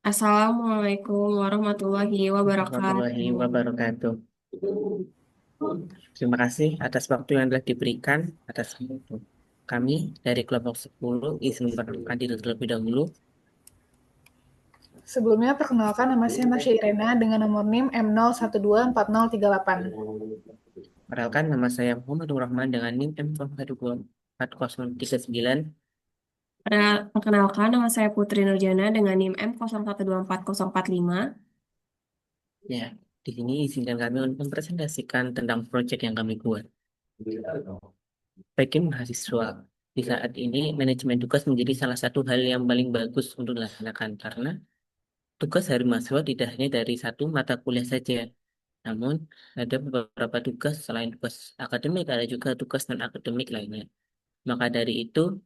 Assalamualaikum warahmatullahi Warahmatullahi wabarakatuh. wabarakatuh. Terima kasih atas waktu yang telah diberikan atas kami dari kelompok 10 izin memperkenalkan diri terlebih dahulu. Sebelumnya, perkenalkan nama saya Masya Irena dengan nomor NIM M012438. Perkenalkan nama saya Muhammad Nur Rahman dengan NIM M424039. Perkenalkan, nama saya Putri Nurjana dengan NIM M01244045. Ya, di sini izinkan kami untuk mempresentasikan tentang proyek yang kami buat. Bagi mahasiswa, di saat ini manajemen tugas menjadi salah satu hal yang paling bagus untuk dilaksanakan karena tugas hari mahasiswa tidak hanya dari satu mata kuliah saja. Namun, ada beberapa tugas selain tugas akademik, ada juga tugas non-akademik lainnya. Maka dari itu,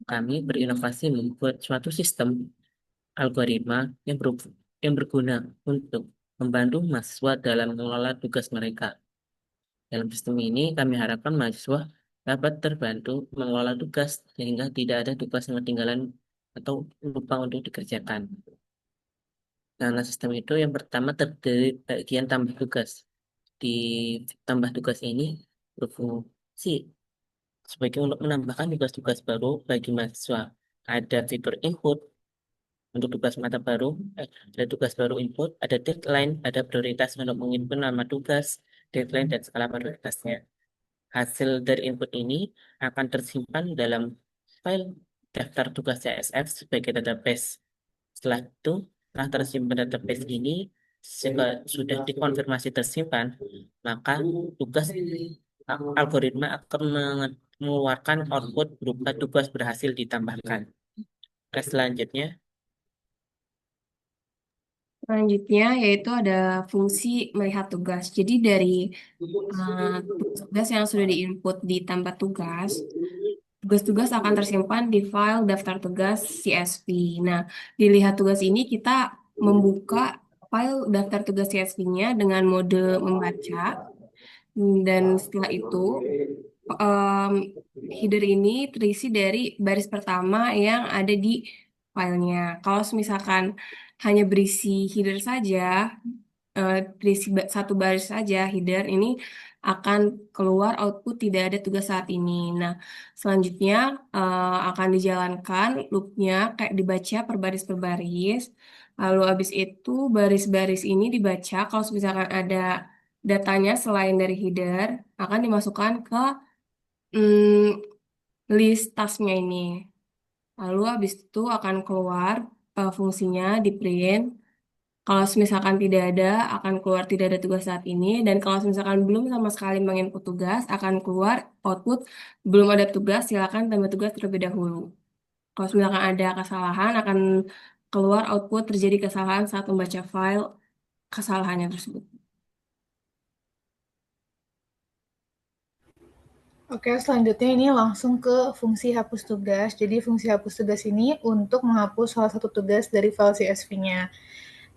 kami berinovasi membuat suatu sistem algoritma yang berguna untuk membantu mahasiswa dalam mengelola tugas mereka. Dalam sistem ini, kami harapkan mahasiswa dapat terbantu mengelola tugas sehingga tidak ada tugas yang ketinggalan atau lupa untuk dikerjakan. Nah, sistem itu yang pertama terdiri bagian tambah tugas. Di tambah tugas ini berfungsi sebagai untuk menambahkan tugas-tugas baru bagi mahasiswa. Ada fitur input untuk tugas mata baru, ada tugas baru input, ada deadline, ada prioritas untuk menginput nama tugas, deadline, dan skala prioritasnya. Hasil dari input ini akan tersimpan dalam file daftar tugas CSV sebagai database. Setelah itu, setelah tersimpan database ini, jika sudah dikonfirmasi tersimpan, maka tugas algoritma akan mengeluarkan output berupa tugas berhasil ditambahkan. Selanjutnya, Selanjutnya yaitu ada fungsi melihat tugas. Jadi dari tugas yang sudah diinput di tambah tugas, tugas-tugas akan tersimpan di file daftar tugas CSV. Nah, dilihat tugas ini kita membuka file daftar tugas CSV-nya dengan mode membaca. Dan setelah itu, em, header ini terisi dari baris pertama yang ada di filenya. Kalau misalkan hanya berisi header saja, berisi satu baris saja, header ini akan keluar output tidak ada tugas saat ini. Nah, selanjutnya akan dijalankan loopnya kayak dibaca per baris. Lalu habis itu baris-baris ini dibaca kalau misalkan ada datanya selain dari header akan dimasukkan ke list tasknya ini. Lalu habis itu akan keluar fungsinya di print. Kalau misalkan tidak ada, akan keluar tidak ada tugas saat ini. Dan kalau misalkan belum sama sekali menginput tugas, akan keluar output belum ada tugas, silakan tambah tugas terlebih dahulu. Kalau misalkan ada kesalahan, akan keluar output terjadi kesalahan saat membaca file kesalahannya tersebut. Oke, selanjutnya ini langsung ke fungsi hapus tugas. Jadi fungsi hapus tugas ini untuk menghapus salah satu tugas dari file CSV-nya.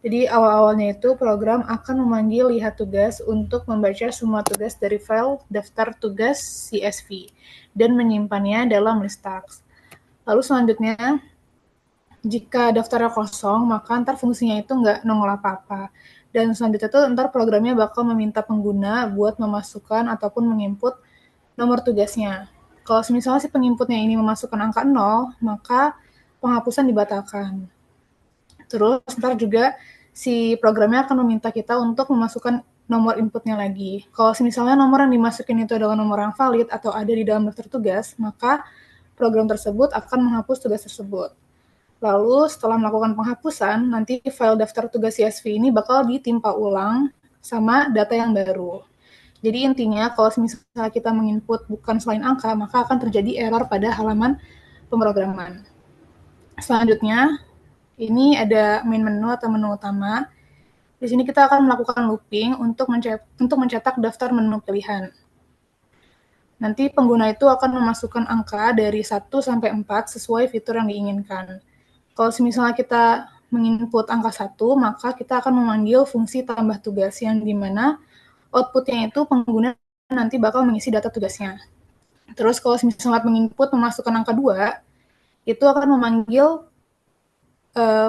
Jadi awal-awalnya itu program akan memanggil lihat tugas untuk membaca semua tugas dari file daftar tugas CSV dan menyimpannya dalam list task. Lalu selanjutnya, jika daftarnya kosong, maka ntar fungsinya itu nggak nongol apa-apa. Dan selanjutnya tuh ntar programnya bakal meminta pengguna buat memasukkan ataupun menginput nomor tugasnya. Kalau misalnya si penginputnya ini memasukkan angka 0, maka penghapusan dibatalkan. Terus ntar juga si programnya akan meminta kita untuk memasukkan nomor inputnya lagi. Kalau misalnya nomor yang dimasukin itu adalah nomor yang valid atau ada di dalam daftar tugas, maka program tersebut akan menghapus tugas tersebut. Lalu setelah melakukan penghapusan, nanti file daftar tugas CSV ini bakal ditimpa ulang sama data yang baru. Jadi intinya kalau misalnya kita menginput bukan selain angka, maka akan terjadi error pada halaman pemrograman. Selanjutnya, ini ada main menu atau menu utama. Di sini kita akan melakukan looping untuk mencetak daftar menu pilihan. Nanti pengguna itu akan memasukkan angka dari 1 sampai 4 sesuai fitur yang diinginkan. Kalau misalnya kita menginput angka 1, maka kita akan memanggil fungsi tambah tugas yang dimana outputnya itu pengguna nanti bakal mengisi data tugasnya. Terus kalau misalnya menginput memasukkan angka 2, itu akan memanggil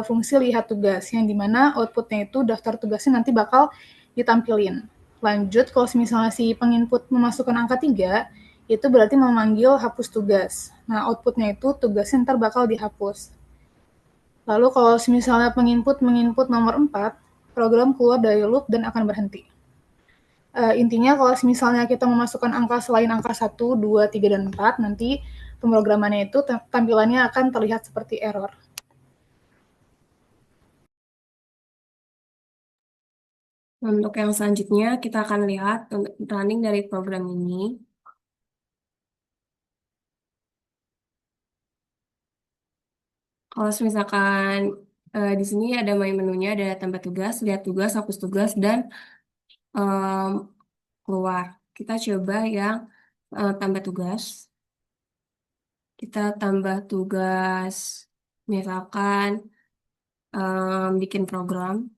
fungsi lihat tugas, yang dimana outputnya itu daftar tugasnya nanti bakal ditampilin. Lanjut, kalau misalnya si penginput memasukkan angka 3, itu berarti memanggil hapus tugas. Nah, outputnya itu tugasnya ntar bakal dihapus. Lalu kalau misalnya penginput menginput nomor 4, program keluar dari loop dan akan berhenti. Intinya kalau misalnya kita memasukkan angka selain angka 1, 2, 3, dan 4, nanti pemrogramannya itu tampilannya akan terlihat seperti error. Untuk yang selanjutnya, kita akan lihat running dari program ini. Kalau misalkan di sini ada main menunya, ada tambah tugas, lihat tugas, hapus tugas, dan em, keluar. Kita coba yang tambah tugas. Kita tambah tugas, misalkan bikin program.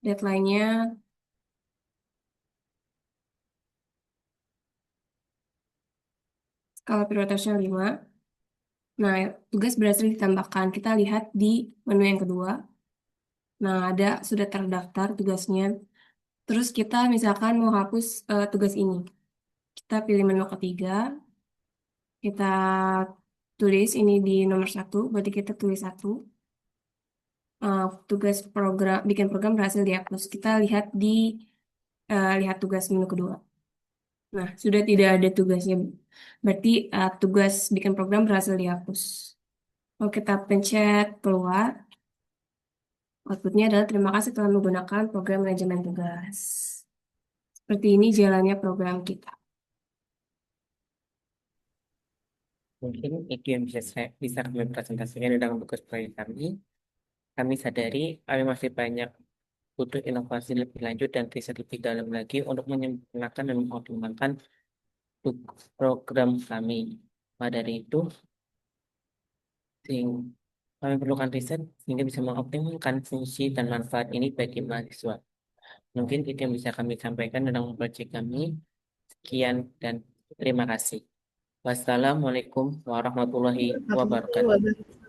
Deadline-nya skala prioritasnya 5. Nah, tugas berhasil ditambahkan. Kita lihat di menu yang kedua. Nah, ada sudah terdaftar tugasnya. Terus kita misalkan mau hapus tugas ini. Kita pilih menu ketiga. Kita tulis ini di nomor 1. Berarti kita tulis 1. Tugas program, bikin program berhasil dihapus. Kita lihat di lihat tugas menu kedua. Nah, sudah tidak ada tugasnya. Berarti tugas bikin program berhasil dihapus. Kalau kita pencet keluar, outputnya adalah terima kasih telah menggunakan program manajemen tugas. Seperti ini jalannya program kita. Mungkin itu yang bisa kami presentasikan dalam tugas proyek kami. Kami sadari kami masih banyak butuh inovasi lebih lanjut dan riset lebih dalam lagi untuk menyempurnakan dan mengoptimalkan program kami. Maka dari itu, kami perlukan riset sehingga bisa mengoptimalkan fungsi dan manfaat ini bagi mahasiswa. Mungkin itu yang bisa kami sampaikan dalam proyek kami. Sekian dan terima kasih. Wassalamualaikum warahmatullahi wabarakatuh.